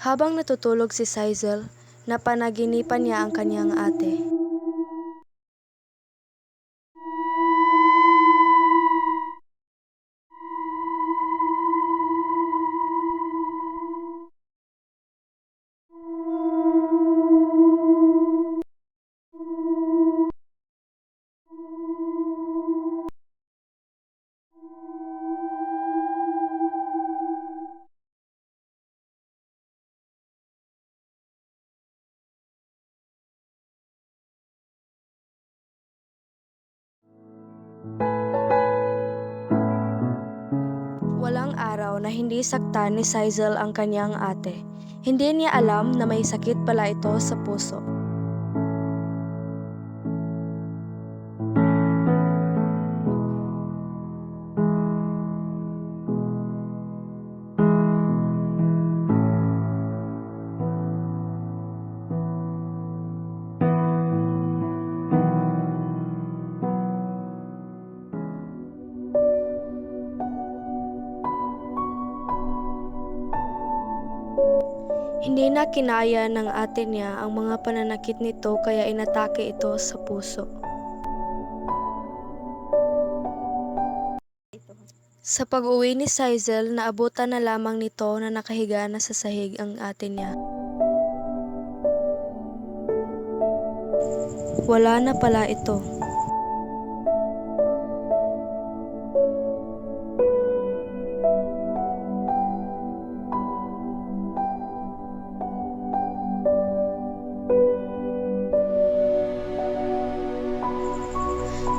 Habang natutulog si Sizel, napanaginipan niya ang kanyang ate. Walang araw na hindi saktan ni Sizel ang kanyang ate. Hindi niya alam na may sakit pala ito sa puso. Hindi na kinaya ng ate niya ang mga pananakit nito kaya inatake ito sa puso. Sa pag-uwi ni Sizel, naabutan na lamang nito na nakahiga na sa sahig ang ate niya. Wala na pala ito.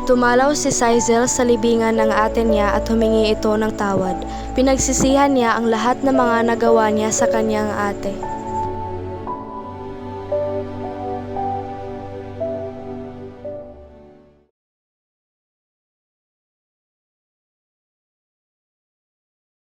Tumalaw si Sizel sa libingan ng ate niya at humingi ito ng tawad. Pinagsisihan niya ang lahat ng mga nagawa niya sa kanyang ate.